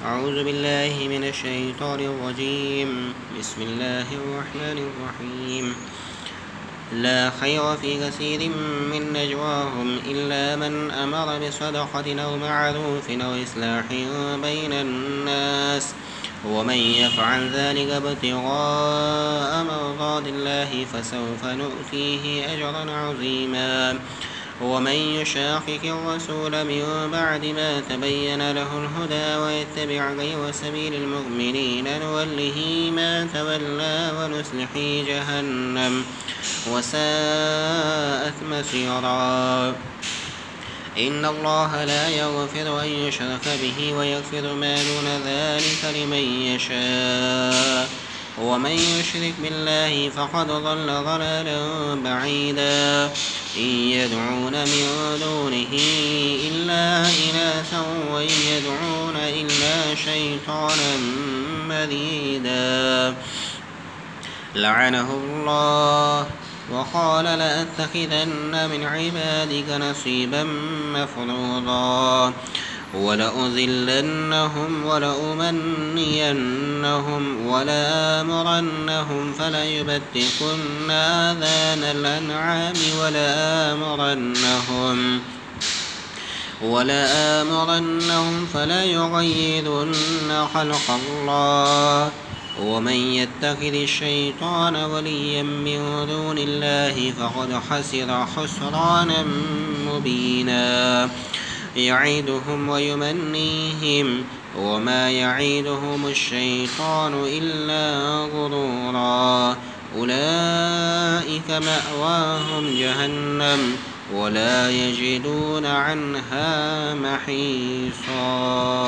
أعوذ بالله من الشيطان الرجيم. بسم الله الرحمن الرحيم. لا خير في كثير من نجواهم إلا من أمر بصدقة أو معروف أو إصلاح بين الناس، ومن يفعل ذلك ابتغاء مرضات الله فسوف نؤتيه أجرا عظيما. ومن يشاقق الرسول من بعد ما تبين له الهدى ويتبع غير سبيل المؤمنين نوله ما تولى ونصلح جهنم وساءت مصيرا. إن الله لا يغفر أن يشرك به ويغفر ما دون ذلك لمن يشاء، ومن يشرك بالله فقد ضل ضلالا بعيدا. إن يدعون من دونه إلا إناثا وإن يدعون إلا شيطانا مريدا لعنه الله وقال لأتخذن من عبادك نصيبا مفروضا ولأذلنهم ولأمنينهم ولآمرنهم فليبتكن آذان الأنعام ولآمرنهم فليغيرن خلق الله. ومن يتخذ الشيطان وليا من دون الله فقد خسر خسرانا مبينا. يعدهم ويمنيهم وما يعيدهم الشيطان إلا غرورا. أولئك مأواهم جهنم ولا يجدون عنها محيصا.